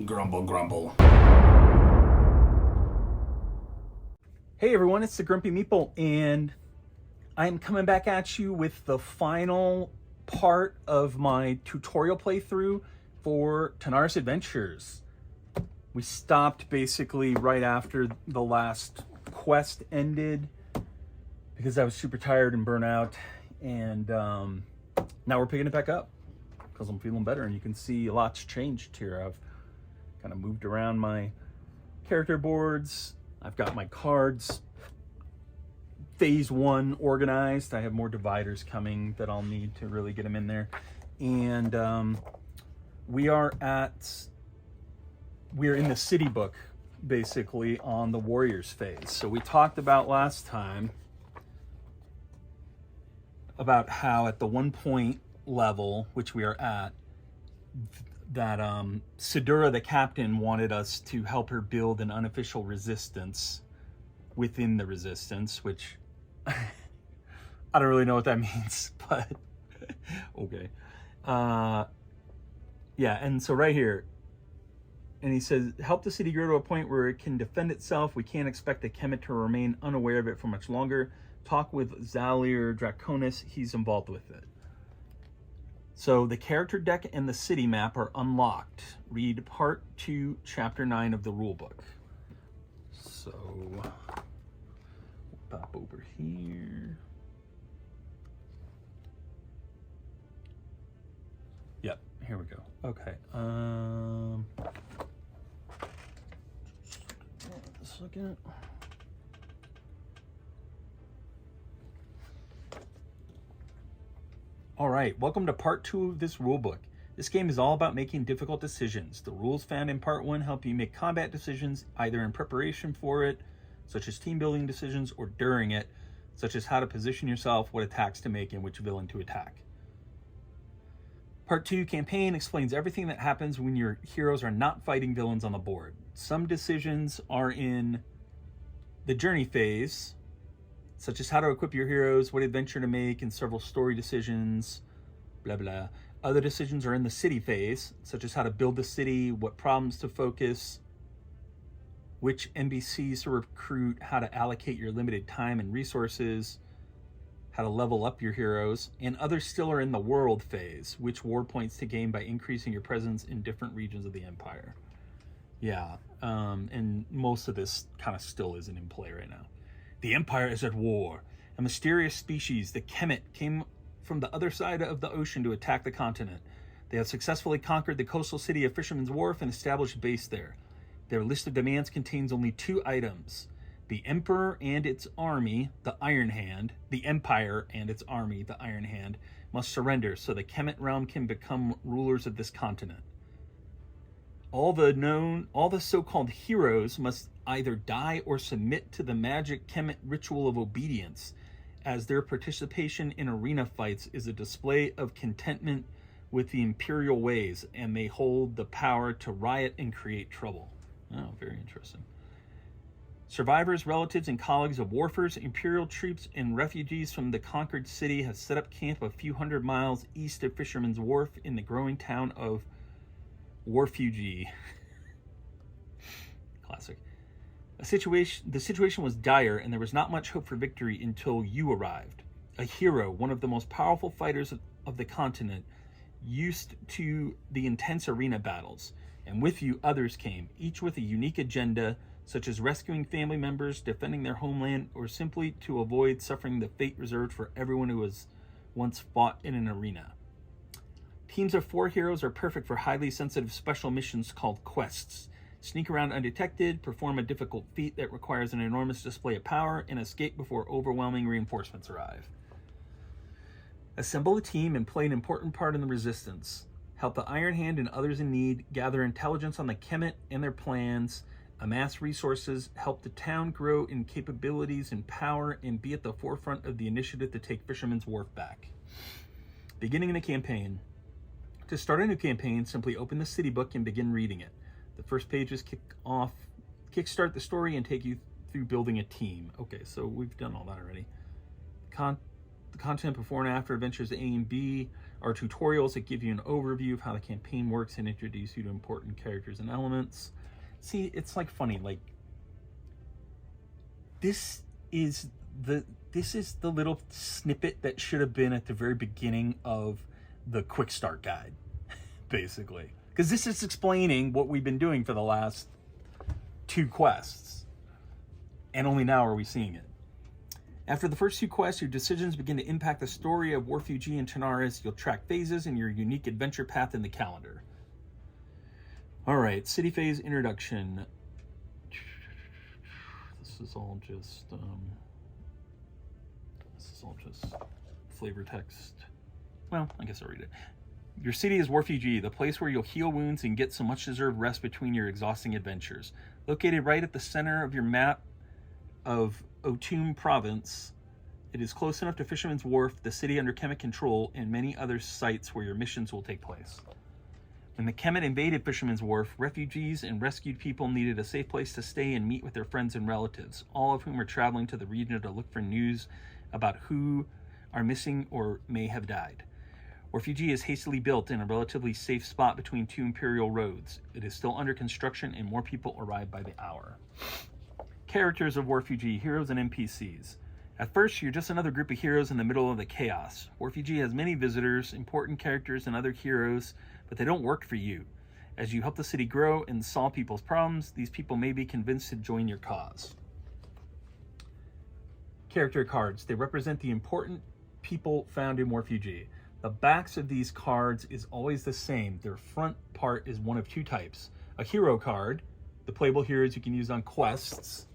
Grumble, grumble. Hey everyone, it's the Grumpy Meeple, and I'm coming back at you with the final part of my tutorial playthrough for Tanares Adventures. We stopped basically right after the last quest ended because I was super tired and burnt out, and now we're picking it back up because I'm feeling better, and you can see a lot's changed here. I've kind of moved around my character boards. I've got my cards phase 1 organized. I have more dividers coming that I'll need to really get them in there. And we're in the city book, basically, on the warriors phase. So we talked about last time about how at the 1 point level, which we are at, that Sidura, the captain, wanted us to help her build an unofficial resistance within the resistance, which I don't really know what that means, but okay. Yeah, and so right here, and he says, help the city grow to a point where it can defend itself. We can't expect the Kemet to remain unaware of it for much longer. Talk with Zalir Draconis, he's involved with it. So the character deck and the city map are unlocked. Read part 2, chapter 9 of the rulebook. So, pop over here. Yep, here we go. Okay. Just looking at. All right, welcome to part 2 of this rulebook. This game is all about making difficult decisions. The rules found in part 1 help you make combat decisions either in preparation for it, such as team building decisions, or during it, such as how to position yourself, what attacks to make, and which villain to attack. Part 2 campaign explains everything that happens when your heroes are not fighting villains on the board. Some decisions are in the journey phase, such as how to equip your heroes, what adventure to make, and several story decisions, blah, blah. Other decisions are in the city phase, such as how to build the city, what problems to focus, which NPCs to recruit, how to allocate your limited time and resources, how to level up your heroes, and others still are in the world phase, which war points to gain by increasing your presence in different regions of the Empire. Yeah, and most of this kind of still isn't in play right now. The Empire is at war. A mysterious species, the Kemet, came from the other side of the ocean to attack the continent. They have successfully conquered the coastal city of Fisherman's Wharf and established a base there. Their list of demands contains only 2 items. The Emperor and its army, the Iron Hand, the Empire and its army, the Iron Hand, must surrender so the Kemet realm can become rulers of this continent. All the so-called heroes must either die or submit to the magic Kemet ritual of obedience, as their participation in arena fights is a display of contentment with the imperial ways, and they hold the power to riot and create trouble. Oh, very interesting. Survivors, relatives, and colleagues of warfers, imperial troops, and refugees from the conquered city have set up camp a few hundred miles east of Fisherman's Wharf in the growing town of Warfugi. Classic. The situation was dire, and there was not much hope for victory until you arrived. A hero, one of the most powerful fighters of the continent, used to the intense arena battles, and with you others came, each with a unique agenda, such as rescuing family members, defending their homeland, or simply to avoid suffering the fate reserved for everyone who has once fought in an arena. Teams of 4 heroes are perfect for highly sensitive special missions called quests. Sneak around undetected, perform a difficult feat that requires an enormous display of power, and escape before overwhelming reinforcements arrive. Assemble a team and play an important part in the resistance. Help the Iron Hand and others in need, gather intelligence on the Kemet and their plans, amass resources, help the town grow in capabilities and power, and be at the forefront of the initiative to take Fisherman's Wharf back. Beginning the campaign. To start a new campaign, simply open the city book and begin reading it. The first pages kickstart the story and take you through building a team. Okay, so we've done all that already. The content before and after adventures A and B are tutorials that give you an overview of how the campaign works and introduce you to important characters and elements. See, it's like funny, like this is the little snippet that should have been at the very beginning of the quick start guide, basically. Because this is explaining what we've been doing for the last 2 quests. And only now are we seeing it. After the first 2 quests, your decisions begin to impact the story of Warfugee and Tanares. You'll track phases in your unique adventure path in the calendar. Alright, city phase introduction. This is all just flavor text. Well, I guess I'll read it. Your city is Warfugee, the place where you'll heal wounds and get some much-deserved rest between your exhausting adventures. Located right at the center of your map of Otum Province, it is close enough to Fisherman's Wharf, the city under Kemet control, and many other sites where your missions will take place. When the Kemet invaded Fisherman's Wharf, refugees and rescued people needed a safe place to stay and meet with their friends and relatives, all of whom are traveling to the region to look for news about who are missing or may have died. Warfugee is hastily built in a relatively safe spot between 2 imperial roads. It is still under construction and more people arrive by the hour. Characters of Warfugee, heroes and NPCs. At first, you're just another group of heroes in the middle of the chaos. Warfugee has many visitors, important characters, and other heroes, but they don't work for you. As you help the city grow and solve people's problems, these people may be convinced to join your cause. Character cards. They represent the important people found in Warfugee. The backs of these cards is always the same. Their front part is one of 2 types. A hero card, the playable heroes you can use on quests.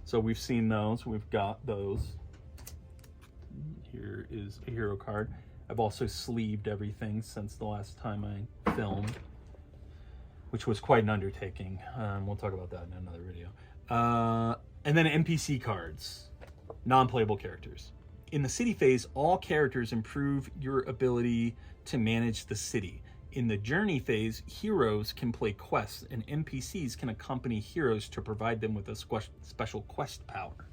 So we've seen those, we've got those. Here is a hero card. I've also sleeved everything since the last time I filmed, which was quite an undertaking. We'll talk about that in another video. And then NPC cards, non-playable characters. In the city phase, all characters improve your ability to manage the city. In the journey phase, heroes can play quests, and NPCs can accompany heroes to provide them with a special quest power.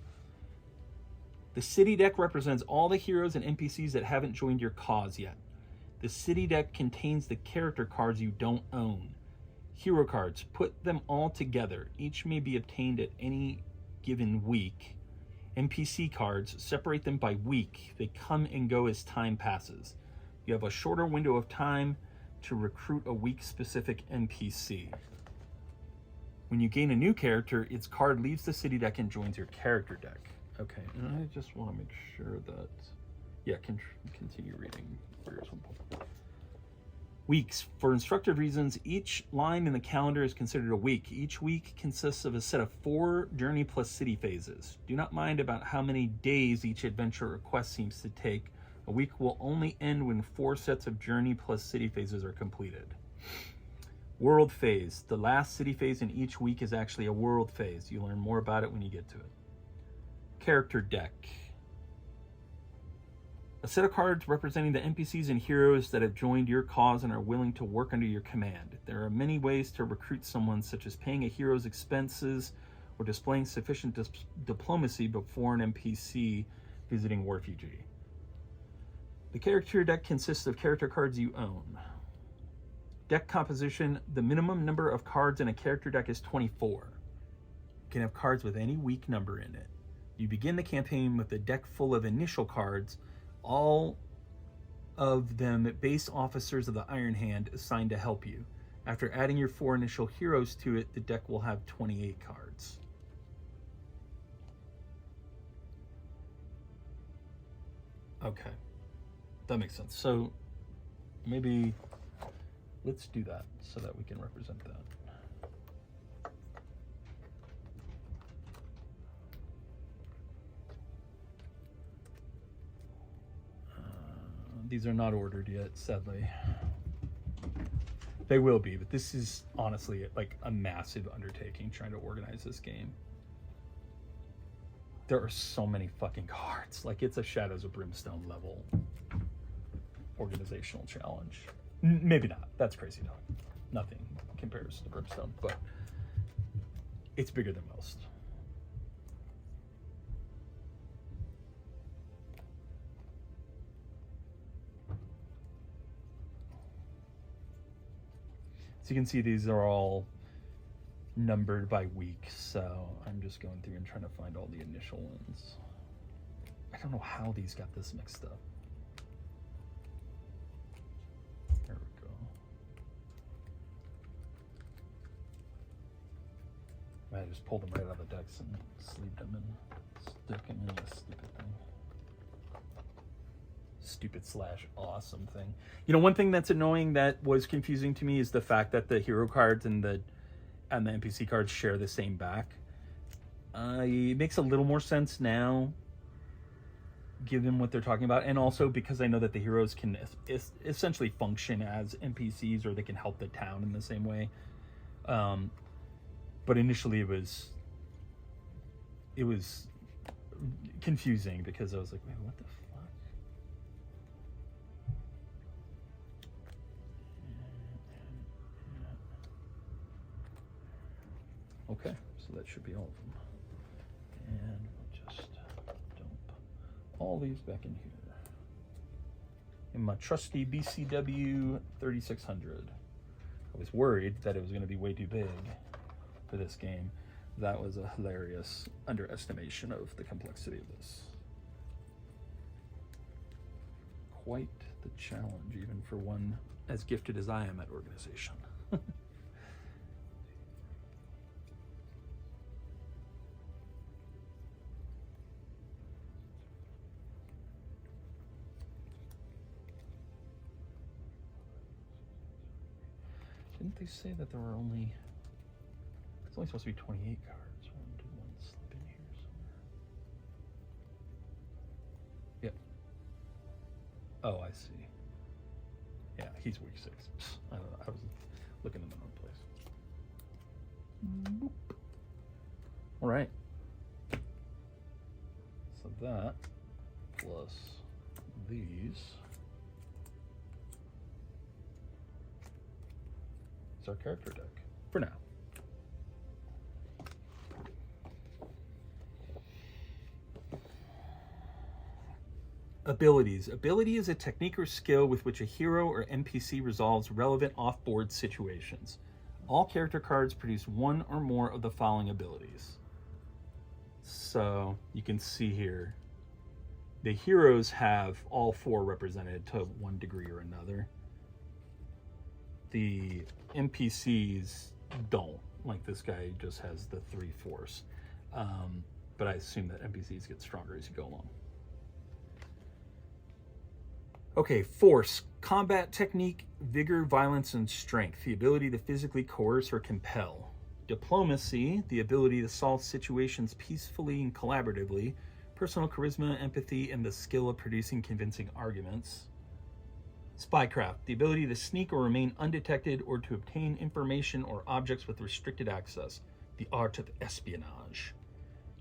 The city deck represents all the heroes and NPCs that haven't joined your cause yet. The city deck contains the character cards you don't own. Hero cards, put them all together. Each may be obtained at any given week. NPC cards, separate them by week. They come and go as time passes. You have a shorter window of time to recruit a week-specific NPC. When you gain a new character, its card leaves the city deck and joins your character deck. Okay, and I just want to make sure that... Yeah, continue reading. Weeks. For instructive reasons, each line in the calendar is considered a week. Each week consists of a set of 4 journey plus city phases. Do not mind about how many days each adventure or quest seems to take. A week will only end when 4 sets of journey plus city phases are completed. World phase. The last city phase in each week is actually a world phase. You learn more about it when you get to it. Character deck. A set of cards representing the NPCs and heroes that have joined your cause and are willing to work under your command. There are many ways to recruit someone, such as paying a hero's expenses or displaying sufficient diplomacy before an NPC visiting Warfugee. The character deck consists of character cards you own. Deck composition. The minimum number of cards in a character deck is 24. You can have cards with any week number in it. You begin the campaign with a deck full of initial cards, all of them base officers of the Iron Hand assigned to help you. After adding your 4 initial heroes to it, the deck will have 28 cards. Okay, that makes sense. So maybe let's do that so that we can represent that. These are not ordered yet, sadly. They will be, but this is honestly like a massive undertaking trying to organize this game. There are so many fucking cards. Like, it's a Shadows of Brimstone level organizational challenge. Maybe not. That's crazy talk. Nothing compares to Brimstone, but it's bigger than most. So you can see these are all numbered by week, so I'm just going through and trying to find all the initial ones. I don't know how these got this mixed up. There we go. I just pulled them right out of the decks and sleeved them and stuck them in this stupid thing. Stupid / awesome thing. You know, one thing that's annoying that was confusing to me is the fact that the hero cards and the NPC cards share the same back. It makes a little more sense now, given what they're talking about, and also because I know that the heroes can essentially function as NPCs, or they can help the town in the same way. But initially it was confusing because I was like, wait, what the fuck? Okay, so that should be all of them. And we'll just dump all these back in here. In my trusty BCW 3600. I was worried that it was going to be way too big for this game. That was a hilarious underestimation of the complexity of this. Quite the challenge, even for one as gifted as I am at organization. Didn't they say that there were only... It's only supposed to be 28 cards. Did one slip in here somewhere? Yep. Oh, I see. Yeah, he's week 6. I don't know. I was looking in the wrong place. Boop. All right. So that plus these is our character deck for now. Abilities. Ability is a technique or skill with which a hero or NPC resolves relevant off-board situations. All character cards produce one or more of the following abilities. So you can see here, the heroes have all 4 represented to one degree or another. The NPCs don't. Like this guy just has the 3 force. But I assume that NPCs get stronger as you go along. Okay, force, combat technique, vigor, violence, and strength. The ability to physically coerce or compel. Diplomacy, the ability to solve situations peacefully and collaboratively. Personal charisma, empathy, and the skill of producing convincing arguments. Spycraft, the ability to sneak or remain undetected or to obtain information or objects with restricted access. The art of espionage.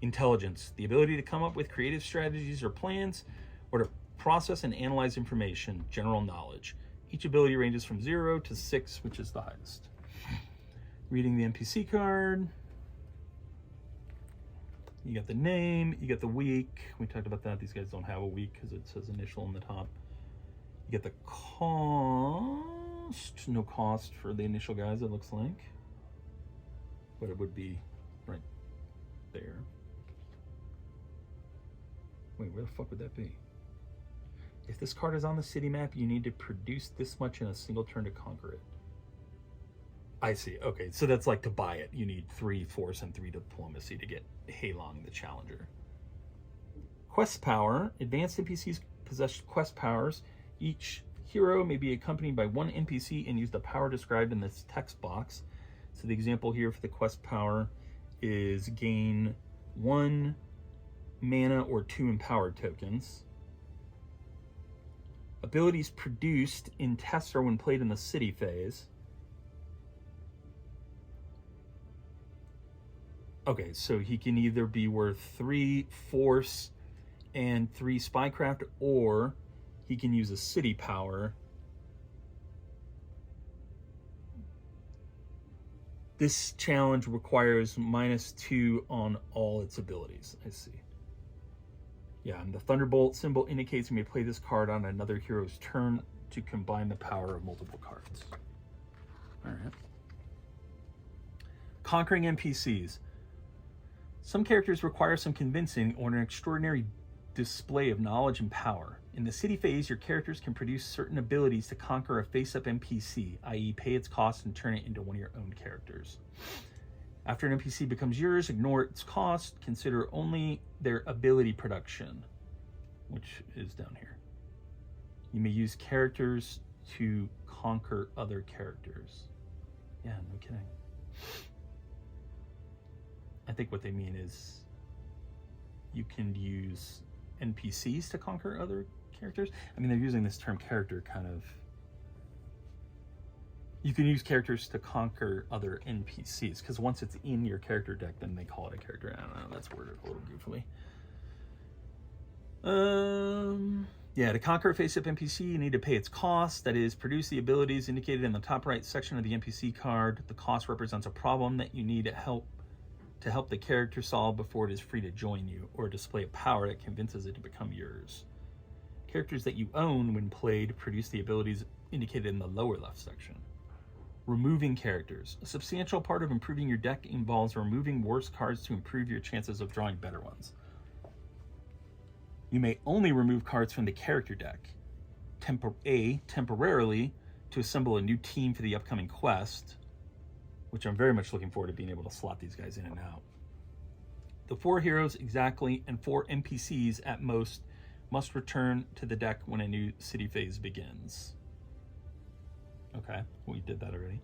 Intelligence, the ability to come up with creative strategies or plans, or to process and analyze information, general knowledge. Each ability ranges from 0 to 6, which is the highest. Reading the NPC card. You got the name, you got the week. We talked about that. These guys don't have a week because it says initial on the top. You get the cost. No cost for the initial guys, it looks like. But it would be right there. Wait, where the fuck would that be? If this card is on the city map, you need to produce this much in a single turn to conquer it. I see. Okay, so that's like to buy it. You need 3 force and 3 diplomacy to get Heilong the Challenger. Quest power. Advanced NPCs possess quest powers. Each hero may be accompanied by 1 NPC and use the power described in this text box. So the example here for the quest power is gain 1 mana or 2 empowered tokens. Abilities produced in tests or when played in the city phase. Okay, so he can either be worth 3 force and 3 spycraft, or he can use a city power. This challenge requires -2 on all its abilities. I see. Yeah, and the Thunderbolt symbol indicates you may play this card on another hero's turn to combine the power of multiple cards. All right. Conquering NPCs. Some characters require some convincing or an extraordinary display of knowledge and power. In the city phase, your characters can produce certain abilities to conquer a face-up NPC, i.e. pay its cost and turn it into one of your own characters. After an NPC becomes yours, ignore its cost, consider only their ability production, which is down here. You may use characters to conquer other characters. Yeah, no kidding. I think what they mean is you can use NPCs to conquer other characters. I mean, they're using this term character kind of. You can use characters to conquer other NPCs, because once it's in your character deck, then they call it a character. I don't know, that's worded a little goofily. Yeah, to conquer a face-up NPC, you need to pay its cost. That is, produce the abilities indicated in the top right section of the NPC card. The cost represents a problem that you need to help the character solve before it is free to join you, or display a power that convinces it to become yours. Characters that you own when played produce the abilities indicated in the lower left section. Removing characters. A substantial part of improving your deck involves removing worse cards to improve your chances of drawing better ones. You may only remove cards from the character deck. Temporarily, to assemble a new team for the upcoming quest, which I'm very much looking forward to being able to slot these guys in and out. The 4 heroes exactly and 4 NPCs at most must return to the deck when a new city phase begins. Okay, we did that already.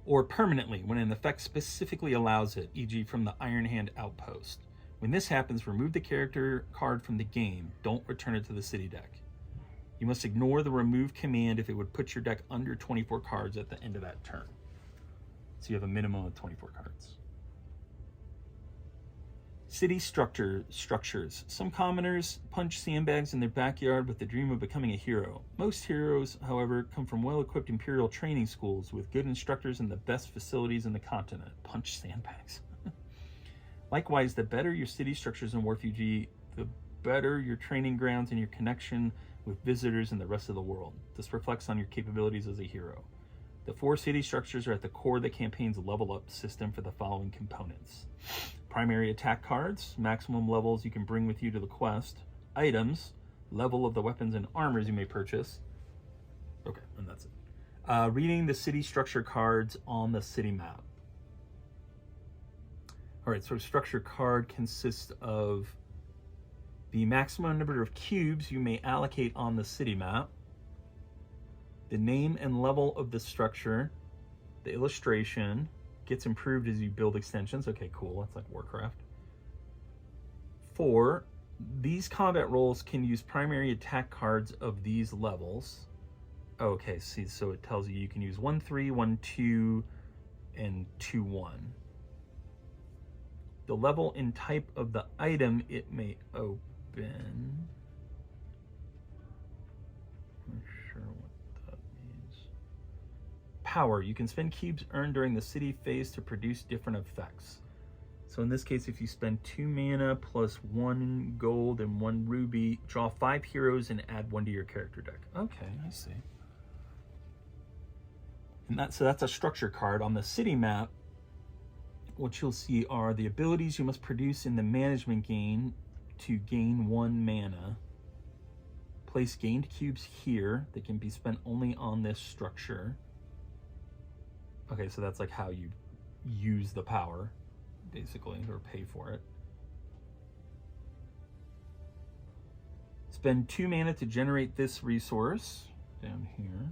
Or permanently, when an effect specifically allows it, e.g. from the Iron Hand outpost. When this happens, remove the character card from the game. Don't return it to the city deck. You must ignore the remove command if it would put your deck under 24 cards at the end of that turn. So you have a minimum of 24 cards. City structures. Some commoners punch sandbags in their backyard with the dream of becoming a hero. Most heroes, however, come from well-equipped Imperial training schools with good instructors and the best facilities in the continent. Punch sandbags. Likewise, the better your city structures in Warfugee, the better your training grounds and your connection with visitors in the rest of the world. This reflects on your capabilities as a hero. The 4 city structures are at the core of the campaign's level up system for the following components. Primary attack cards, maximum levels you can bring with you to the quest. Items, level of the weapons and armors you may purchase. Okay, and that's it. Reading the city structure cards on the city map. All right, so a structure card consists of the maximum number of cubes you may allocate on the city map, the name and level of the structure, the illustration gets improved as you build extensions. Okay, cool, that's like Warcraft. 4, these combat roles can use primary attack cards of these levels. Okay, see, so it tells you can use 1-3, 1-2, and 2-1. The level and type of the item it may open. Not sure what that means. Power. You can spend cubes earned during the city phase to produce different effects. So in this case, if you spend 2 mana plus 1 gold and 1 ruby, draw 5 heroes and add 1 to your character deck. Okay, I see. And so that's a structure card. On the city map, what you'll see are the abilities you must produce in the management game to gain 1 mana. Place gained cubes here that can be spent only on this structure. Okay, so that's like how you use the power, basically, or pay for it. Spend 2 mana to generate this resource down here.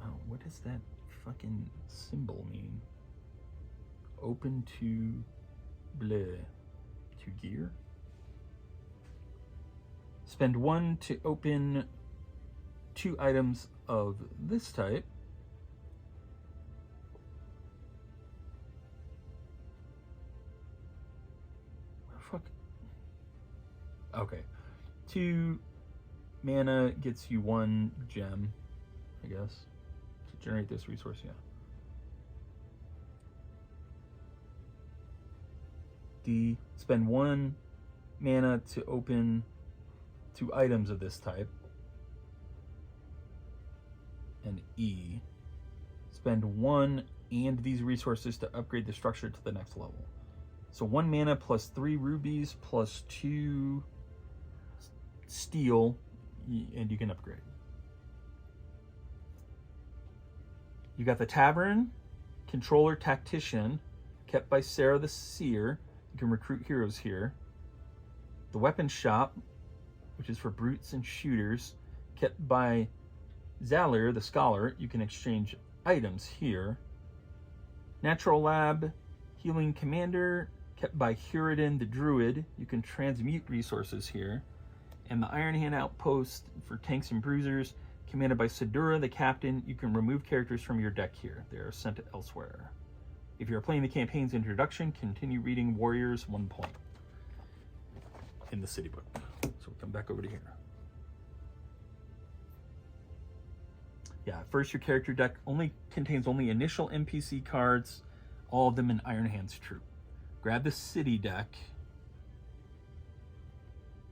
Oh, what does that fucking symbol mean? Open to bleh. To gear? Spend 1 to open 2 items of this type. Fuck. Okay. 2 mana gets you 1 gem, I guess, to generate this resource, yeah. D, spend 1 mana to open 2 items of this type. And E, spend 1 and these resources to upgrade the structure to the next level. So 1 mana plus 3 rubies plus 2 steel, and you can upgrade. You got the Tavern, Controller Tactician, kept by Sarah the Seer. You can recruit heroes here. The Weapon Shop, which is for brutes and shooters, kept by Zalir the Scholar. You can exchange items here. Natural Lab, Healing Commander, kept by Huridin the Druid. You can transmute resources here. And the Iron Hand Outpost for tanks and bruisers, commanded by Sidura the Captain. You can remove characters from your deck here. They are sent elsewhere. If you're playing the campaign's introduction, continue reading Warriors 1 point in the city book. So we'll come back over to here. Yeah, first your character deck contains only initial NPC cards, all of them in Iron Hand's troop. Grab the city deck.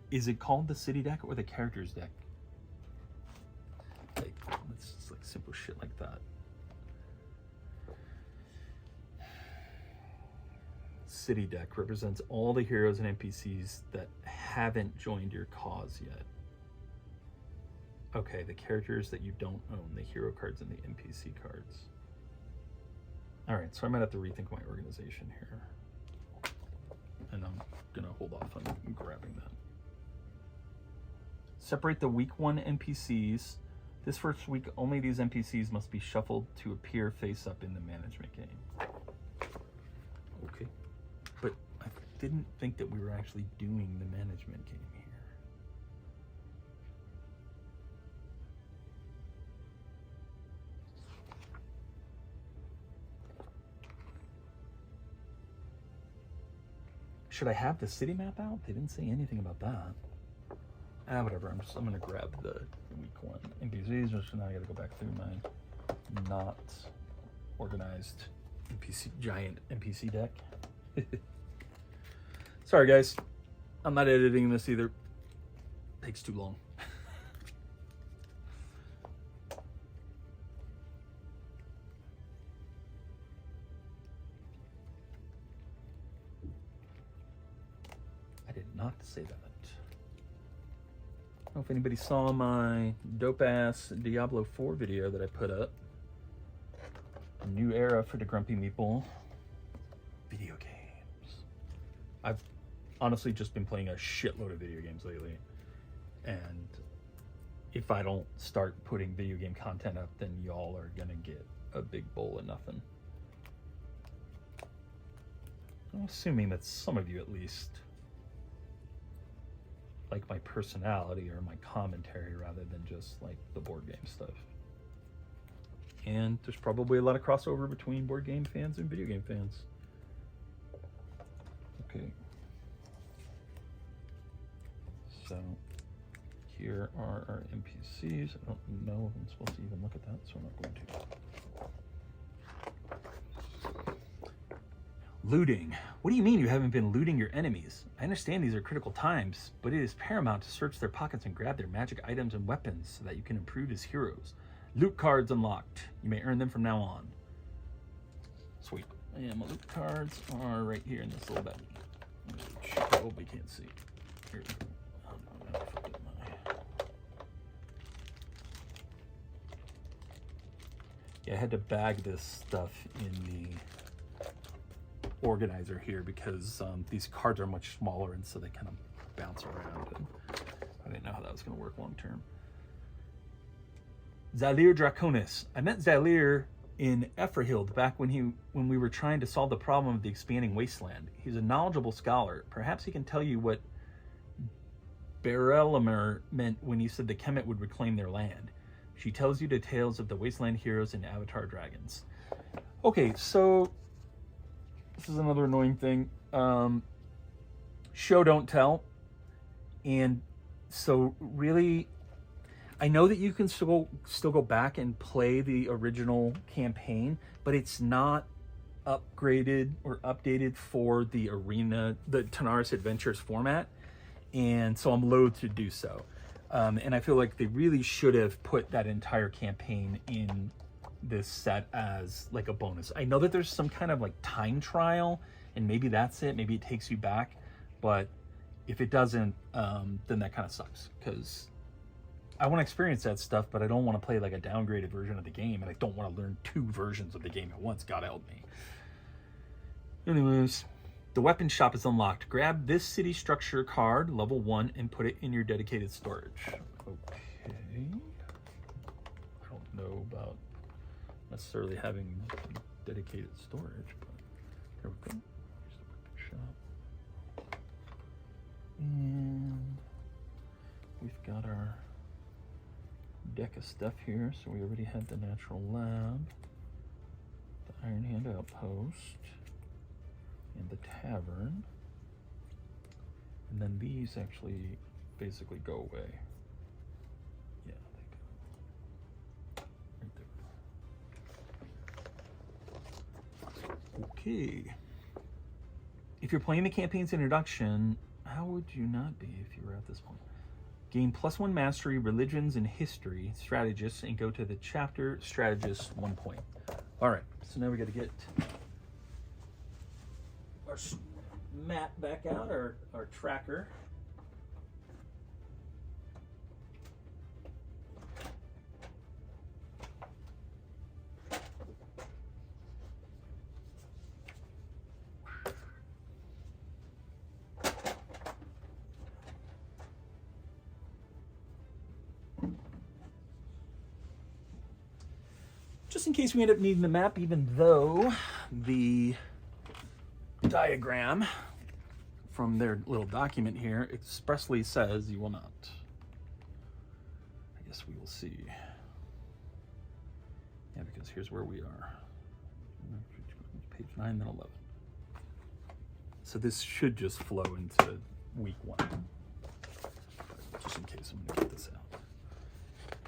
Is it called the city deck or the characters deck? Like, it's just like simple shit like that. City deck represents all the heroes and NPCs that haven't joined your cause yet. Okay, the characters that you don't own, the hero cards and the NPC cards. All right, so I might have to rethink my organization here. And I'm gonna hold off on grabbing that. Separate the week 1 NPCs. This first week, only these NPCs must be shuffled to appear face up in the management game. Okay. But I didn't think that we were actually doing the management game here. Should I have the city map out? They didn't say anything about that. Whatever. I'm gonna grab the week 1 NPCs. Just now I gotta go back through my not organized giant NPC deck. Sorry guys, I'm not editing this either. Takes too long. I did not say that. I don't know if anybody saw my dope-ass Diablo 4 video that I put up. A new era for the Grumpy Meeple. Video games. I've honestly just been playing a shitload of video games lately. And if I don't start putting video game content up, then y'all are gonna get a big bowl of nothing. I'm assuming that some of you at least like my personality or my commentary rather than just like the board game stuff. And there's probably a lot of crossover between board game fans and video game fans. Okay. So here are our NPCs. I don't know if I'm supposed to even look at that, so I'm not going to. Looting. What do you mean you haven't been looting your enemies? I understand these are critical times, but it is paramount to search their pockets and grab their magic items and weapons so that you can improve as heroes. Loot cards unlocked. You may earn them from now on. Sweet. And my loot cards are right here in this little baggie. I hope we can't see. Here we go. Yeah, I had to bag this stuff in the organizer here because these cards are much smaller and so they kind of bounce around, and I didn't know how that was going to work long term. Zalir Draconis. I met Zalir in Efrahild back when we were trying to solve the problem of the expanding wasteland. He's a knowledgeable scholar. Perhaps he can tell you what Berelimer meant when he said the Kemet would reclaim their land. She tells you the tales of the wasteland heroes and avatar dragons. Okay, so this is another annoying thing. Show don't tell. And so really, I know that you can still go back and play the original campaign, but it's not upgraded or updated for the arena, the Tanares Adventures format. And so I'm loath to do so. And I feel like they really should have put that entire campaign in this set as like a bonus. I know that there's some kind of like time trial, and maybe that's it. Maybe it takes you back, but if it doesn't, then that kind of sucks, because I want to experience that stuff, but I don't want to play like a downgraded version of the game, and I don't want to learn 2 versions of the game at once. God help me. Anyways, the weapon shop is unlocked. Grab this city structure card, level 1, and put it in your dedicated storage. Okay. I don't know about necessarily having dedicated storage, but there we go. Here's the weapon shop. And we've got our deck of stuff here. So we already had the natural lab, the Iron Hand outpost, and the tavern. And then these actually basically go away. Yeah, they go right there. Okay. If you're playing the campaign's introduction, how would you not be if you were at this point? Gain +1 mastery, religions, and history, strategists, and go to the chapter strategist 1 point. All right, so now we got to get our map back out, our tracker. Just in case we end up needing the map, even though the diagram from their little document here expressly says you will not. I guess we will see. Yeah, because here's where we are. Page 9, then 11. So this should just flow into week 1. But just in case, I'm gonna get this out.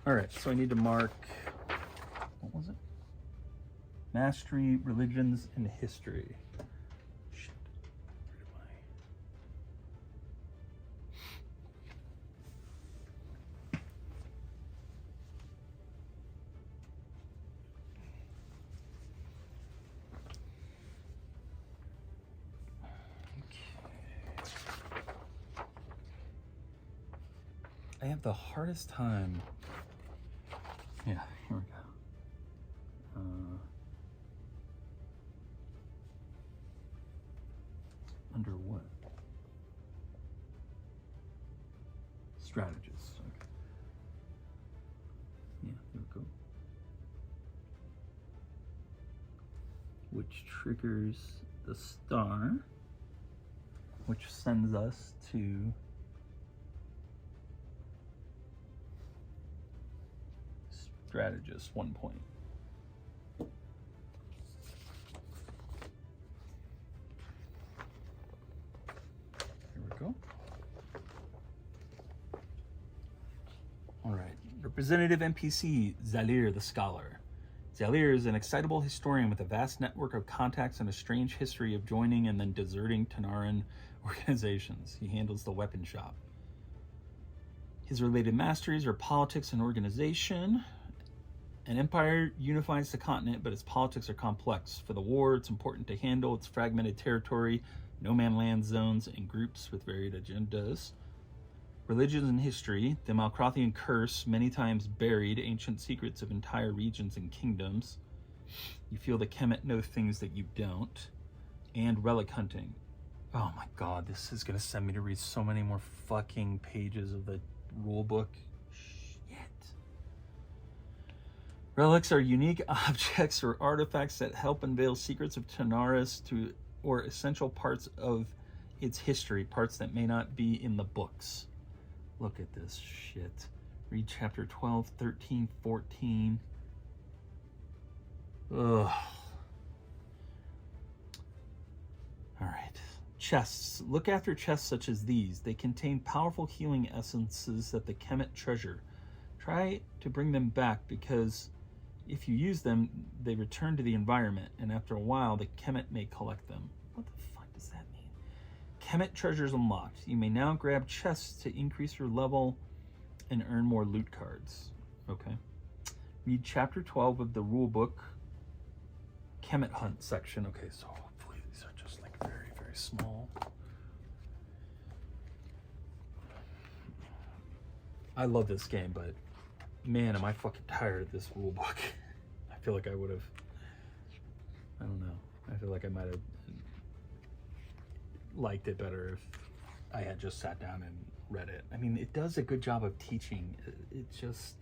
All right, so I need to mark, what was it? Mastery, religions, and history. Shit. Where I have the hardest time. Yeah, here we go. Under what? Strategists. Okay. Yeah, there we go. Which triggers the star, which sends us to strategist 1 point. Go. All right, representative NPC, Zalir the Scholar. Zalir is an excitable historian with a vast network of contacts and a strange history of joining and then deserting Tanaran organizations. He handles the weapon shop. His related masteries are politics and organization. An empire unifies the continent, but its politics are complex. For the war, it's important to handle its fragmented territory, no-man land zones, and groups with varied agendas. Religions and history, the Malkrothian curse, many times buried ancient secrets of entire regions and kingdoms. You feel the Kemet know things that you don't. And relic hunting. Oh my god, this is going to send me to read so many more fucking pages of the rulebook. Shit. Relics are unique objects or artifacts that help unveil secrets of Tanares or essential parts of its history, parts that may not be in the books. Look at this shit. Read chapter 12, 13, 14. Ugh. All right. Chests. Look after chests such as these. They contain powerful healing essences that the Kemet treasure. Try to bring them back, because if you use them, they return to the environment, and after a while, the Kemet may collect them. What the fuck does that mean? Kemet treasures unlocked. You may now grab chests to increase your level and earn more loot cards. Okay. Read chapter 12 of the rule book, Kemet Hunt section. Okay, so hopefully these are just like very, very small. I love this game, but man, am I fucking tired of this rule book. I feel like I would have, I don't know. I feel like I might have liked it better if I had just sat down and read it. I mean, it does a good job of teaching. It just,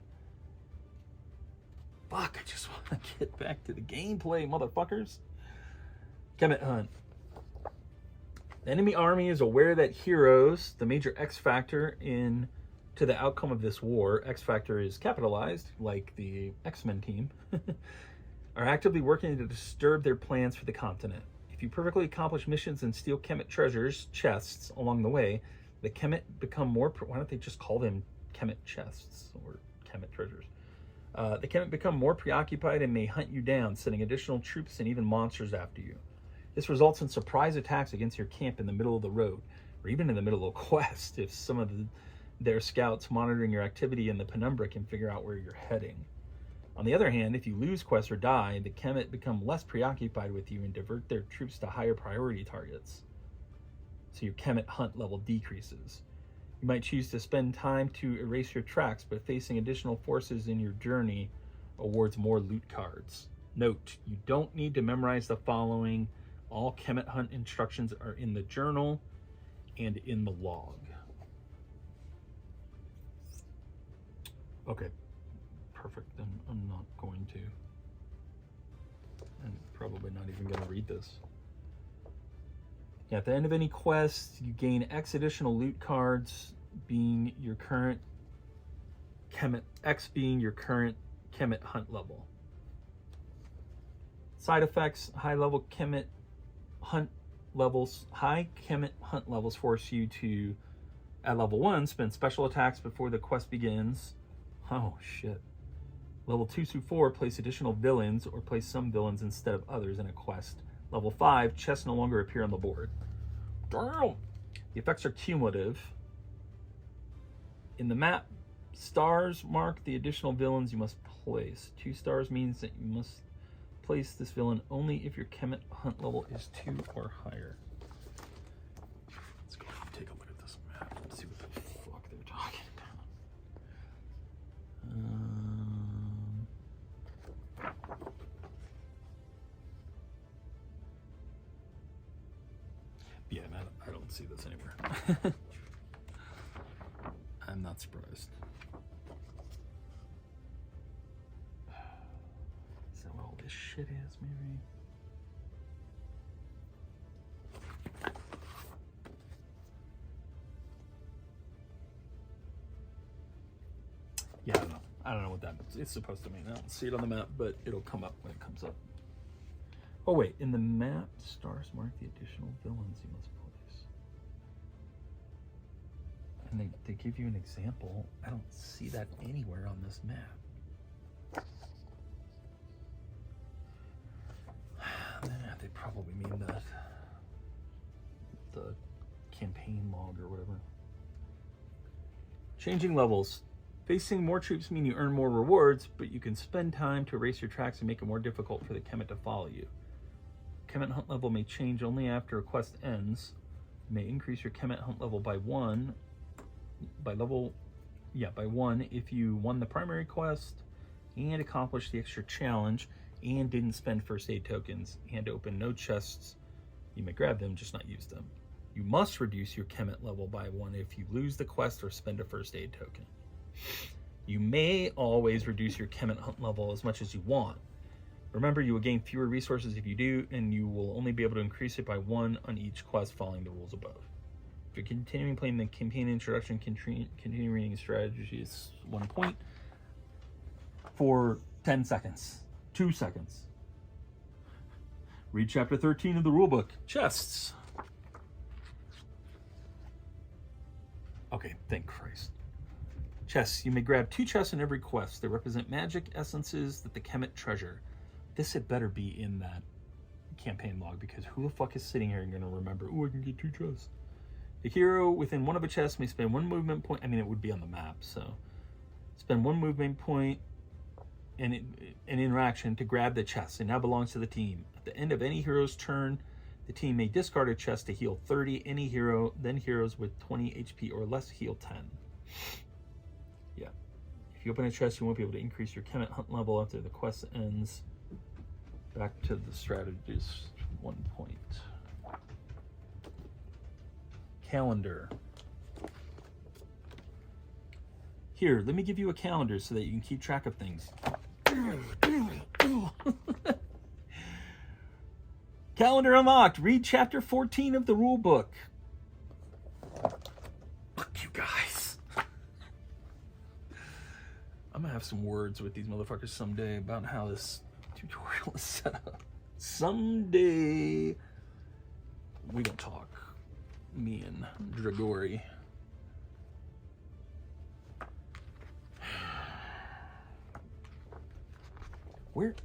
fuck, I just want to get back to the gameplay, motherfuckers. Kemet Hunt. The enemy army is aware that heroes, the major X factor to the outcome of this war, X factor is capitalized, like the X-Men team, are actively working to disturb their plans for the continent. If you perfectly accomplish missions and steal Kemet treasures, chests, along the way, the Kemet become more... Why don't they just call them Kemet chests or Kemet treasures? The Kemet become more preoccupied and may hunt you down, sending additional troops and even monsters after you. This results in surprise attacks against your camp in the middle of the road, or even in the middle of a quest if some of their scouts monitoring your activity in the penumbra can figure out where you're heading. On the other hand, if you lose quests or die, the Kemet become less preoccupied with you and divert their troops to higher priority targets. So your Kemet hunt level decreases. You might choose to spend time to erase your tracks, but facing additional forces in your journey awards more loot cards. Note, you don't need to memorize the following. All Kemet hunt instructions are in the journal and in the log. Okay, perfect. Then I'm not going to. And probably not even going to read this. Yeah, at the end of any quest, you gain X additional loot cards, being your current Kemet, X being your current Kemet hunt level. Side effects: high Kemet hunt levels force you to, at level 1, spend special attacks before the quest begins. Oh shit. Level 2 through 4, place additional villains or place some villains instead of others in a quest. Level 5, chests no longer appear on the board. Damn! The effects are cumulative. In the map, stars mark the additional villains you must place. 2 stars means that you must place this villain only if your Kemet hunt level is 2 or higher. Let's go ahead and take a look at this map and see what the fuck they're talking about. Yeah, man, I don't see this anywhere. I'm not surprised. Is that what all this shit is, maybe? Yeah, I don't know. I don't know what that is. It's supposed to mean. I don't see it on the map, but it'll come up when it comes up. Oh wait, in the map, stars mark the additional villains you must place. And they give you an example. I don't see that anywhere on this map. They probably mean the campaign log or whatever. Changing levels. Facing more troops mean you earn more rewards, but you can spend time to erase your tracks and make it more difficult for the Kemet to follow you. Kemet hunt level may change only after a quest ends. You may increase your Kemet hunt level by one if you won the primary quest and accomplished the extra challenge and didn't spend first aid tokens and open no chests. You may grab them, just not use them. You must reduce your Kemet level by 1 if you lose the quest or spend a first aid token. You may always reduce your Kemet hunt level as much as you want. Remember, you will gain fewer resources if you do, and you will only be able to increase it by 1 on each quest following the rules above. If you're continuing playing the campaign introduction, continue reading strategies 1 point for 10 seconds. 2 seconds. Read chapter 13 of the rulebook. Chests. Okay, thank Christ. Chests. You may grab 2 chests in every quest. They represent magic essences that the Kemet treasure. This had better be in that campaign log, because who the fuck is sitting here and going to remember, oh, I can get 2 chests. The hero within one of a chest may spend 1 movement point. I mean, it would be on the map, so. Spend 1 movement point an interaction to grab the chest. It now belongs to the team. At the end of any hero's turn, the team may discard a chest to heal 30. Any hero, then heroes with 20 HP or less heal 10. Yeah. If you open a chest, you won't be able to increase your Kemet Hunt level after the quest ends. Back to the strategist 1 point. Calendar. Here, let me give you a calendar so that you can keep track of things. Calendar unlocked. Read chapter 14 of the rule book. Fuck you guys. I'm gonna have some words with these motherfuckers someday about how this tutorial is set up. Someday we gonna talk. Me and Dragori. Where?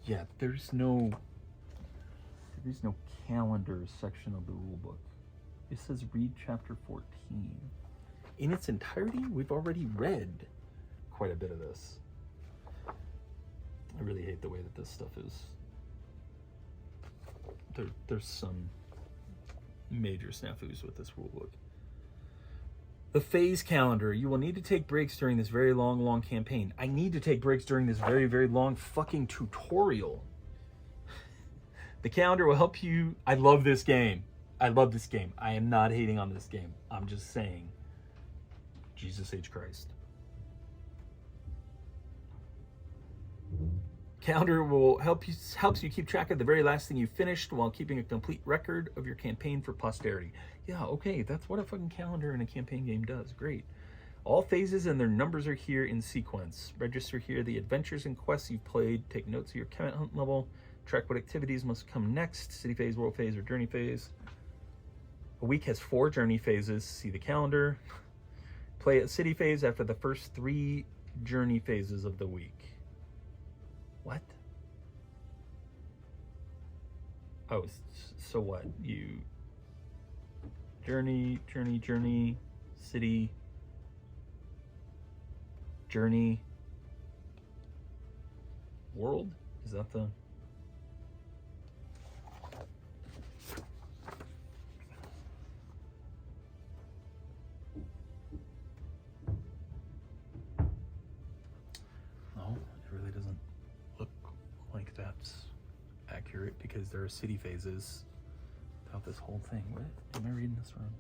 Yeah, there's no calendar section of the rule book. It says read chapter 14. In its entirety, we've already read quite a bit of this. I really hate the way that this stuff is. There's some major snafus with this rulebook. The phase calendar. You will need to take breaks during this very long campaign. I need to take breaks during this very long fucking tutorial. The calendar will help you. I love this game. I love this game. I am not hating on this game. I'm just saying, Jesus H. Christ. Calendar will helps you keep track of the very last thing you finished while keeping a complete record of your campaign for posterity. Yeah, okay, that's what a fucking calendar in a campaign game does. Great. All phases and their numbers are here in sequence. Register here the adventures and quests you've played. Take notes of your Kemet Hunt level. Track what activities must come next. City phase, world phase, or journey phase. A week has 4 journey phases. See the calendar. Play at city phase after the first 3 journey phases of the week. What? Oh, so what? You journey, city, journey, world? Is that the... No, it really doesn't look like that's accurate because there are city phases throughout this whole thing. What? Am I reading this wrong?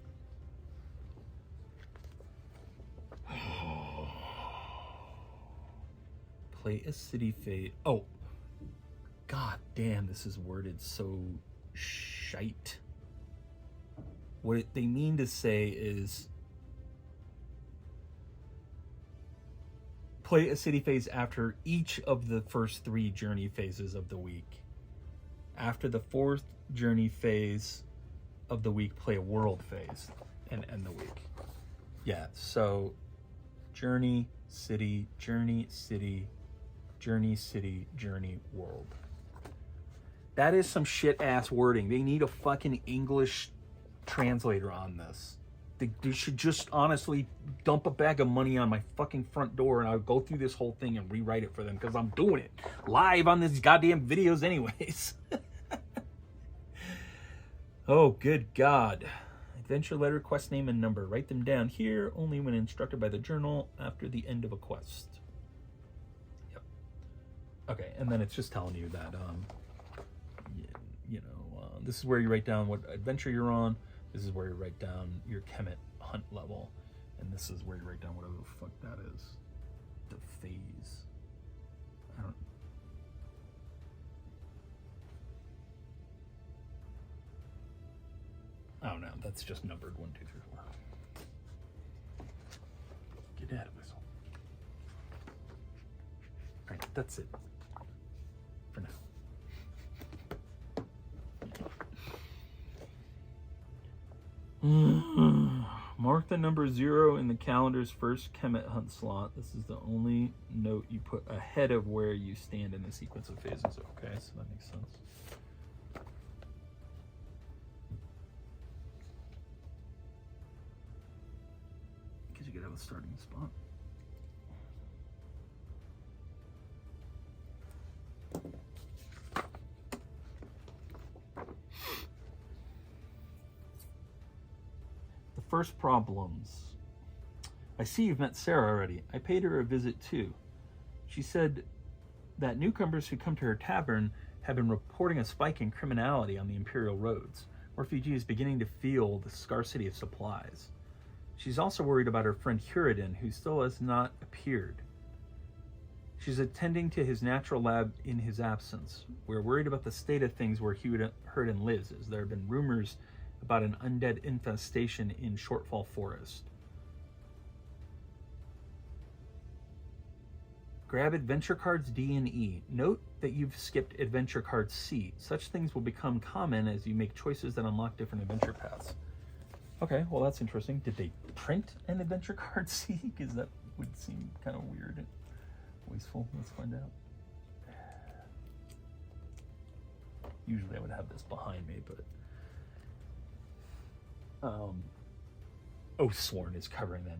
Play a city phase. Oh, god damn, this is worded so shite. What they mean to say is play a city phase after each of the first 3 journey phases of the week. After the 4th journey phase of the week, play a world phase and end the week. Yeah, so journey, city, journey, city, journey, city, journey, world. That is some shit ass wording. They need a fucking English translator on this. They should just honestly dump a bag of money on my fucking front door and I'll go through this whole thing and rewrite it for them because I'm doing it live on these goddamn videos anyways. Oh, good God. Adventure letter, quest name, and number. Write them down here only when instructed by the journal after the end of a quest. Yep. Okay, and then it's just telling you that, this is where you write down what adventure you're on. This is where you write down your Kemet Hunt level. And this is where you write down whatever the fuck that is. The phase. I don't know. That's just numbered 1, 2, 3, 4. Get out of this hole. Alright, that's it. For now. Mark the number 0 in the calendar's first Kemet Hunt slot. This is the only note you put ahead of where you stand in the sequence of phases. Okay, so that makes sense. starting spot. The first problems. I see you've met Sarah already. I paid her a visit too. She said that newcomers who come to her tavern have been reporting a spike in criminality on the imperial roads. Refugee is beginning to feel the scarcity of supplies. She's also worried about her friend Huridin, who still has not appeared. She's attending to his natural lab in his absence. We're worried about the state of things where Huridin lives, as there have been rumors about an undead infestation in Shortfall Forest. Grab adventure cards D and E. Note that you've skipped adventure card C. Such things will become common as you make choices that unlock different adventure paths. Okay, well that's interesting. Did they print an adventure card C? Because that would seem kind of weird and wasteful. Let's find out. Usually I would have this behind me, but Oathsworn is covering that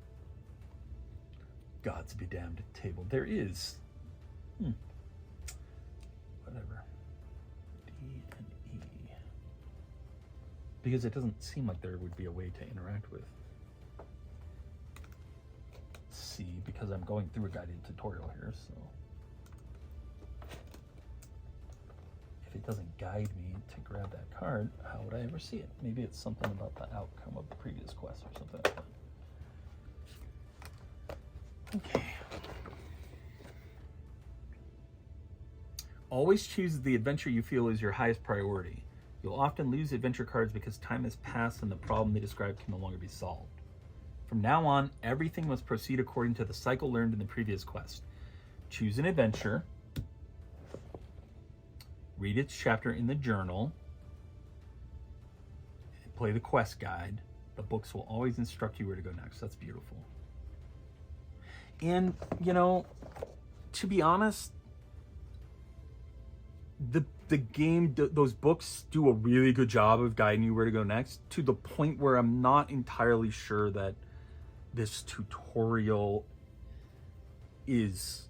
gods be damned table. There is whatever. D and E. Because it doesn't seem like there would be a way to interact with C, because I'm going through a guided tutorial here, so if it doesn't guide me to grab that card, how would I ever see it? Maybe it's something about the outcome of the previous quest or something like that. Okay. Always choose the adventure you feel is your highest priority. You'll often lose adventure cards because time has passed and the problem they describe can no longer be solved. From now on, everything must proceed according to the cycle learned in the previous quest. Choose an adventure, read its chapter in the journal, play the quest guide. The books will always instruct you where to go next. That's beautiful. And, you know, to be honest, the game, those books do a really good job of guiding you where to go next, to the point where I'm not entirely sure that this tutorial is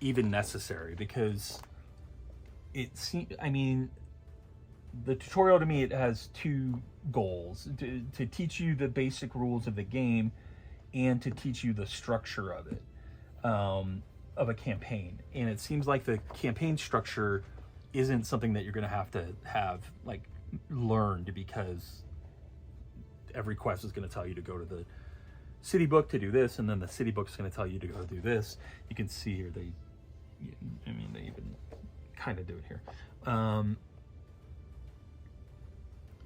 even necessary, because it seems, I mean, the tutorial to me, it has two goals: to teach you the basic rules of the game and to teach you the structure of it, of a campaign. And it seems like the campaign structure isn't something that you're going to have like learned, because every quest is going to tell you to go to the city book to do this, and then the city book is going to tell you to go do this. You can see here they even kind of do it here.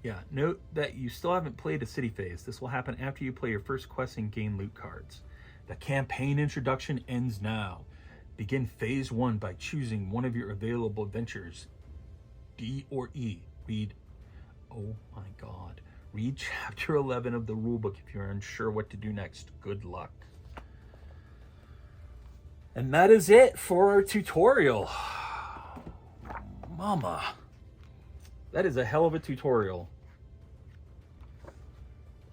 Yeah, note that you still haven't played a city phase. This will happen after you play your first quest and gain loot cards. The campaign introduction ends now. Begin phase 1 by choosing one of your available adventures, D or E. Read, oh my god, read chapter 11 of the rulebook if you're unsure what to do next. Good luck. And that is it for our tutorial. Mama. That is a hell of a tutorial.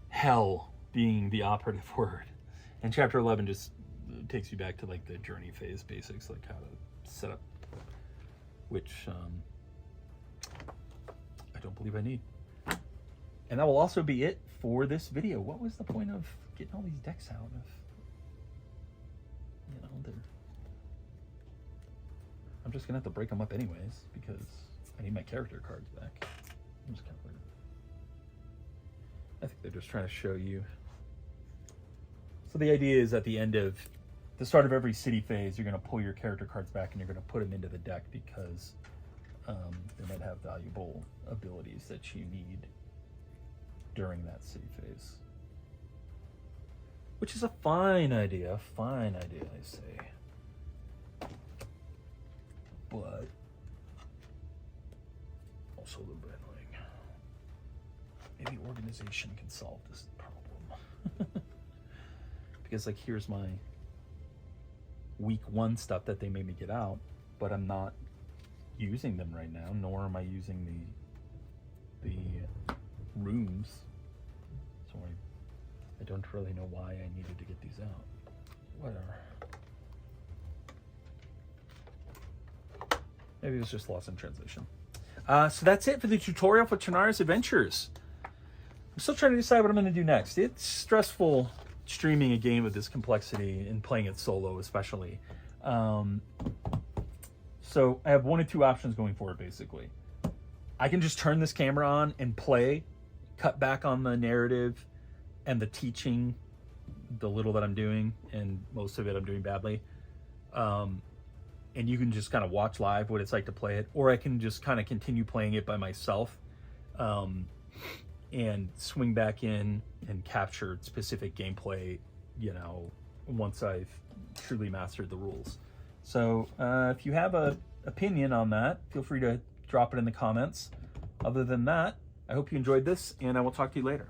Hell being the operative word. And chapter 11 just takes you back to like the journey phase basics, like how to set up, which I don't believe I need. And that will also be it for this video. What was the point of getting all these decks out of, you know, I'm just gonna have to break them up anyways, because I need my character cards back. I'm just kind of weird. I think they're just trying to show you. So the idea is at the end of the start of every city phase, you're going to pull your character cards back and you're going to put them into the deck, because they might have valuable abilities that you need during that city phase. Which is a fine idea, I say. But also a little bit annoying. Maybe organization can solve this problem. Because like, here's my week 1 stuff that they made me get out, but I'm not using them right now, nor am I using the rooms. So I don't really know why I needed to get these out. Whatever. Maybe it was just lost in translation. So that's it for the tutorial for Tanares Adventures. I'm still trying to decide what I'm going to do next. It's stressful streaming a game of this complexity and playing it solo especially. So I have one of two options going forward, basically. I can just turn this camera on and play, cut back on the narrative and the teaching, the little that I'm doing, and most of it I'm doing badly. And you can just kind of watch live what it's like to play it, or I can just kind of continue playing it by myself and swing back in and capture specific gameplay, you know, once I've truly mastered the rules. So if you have an opinion on that, feel free to drop it in the comments. Other than that, I hope you enjoyed this, and I will talk to you later.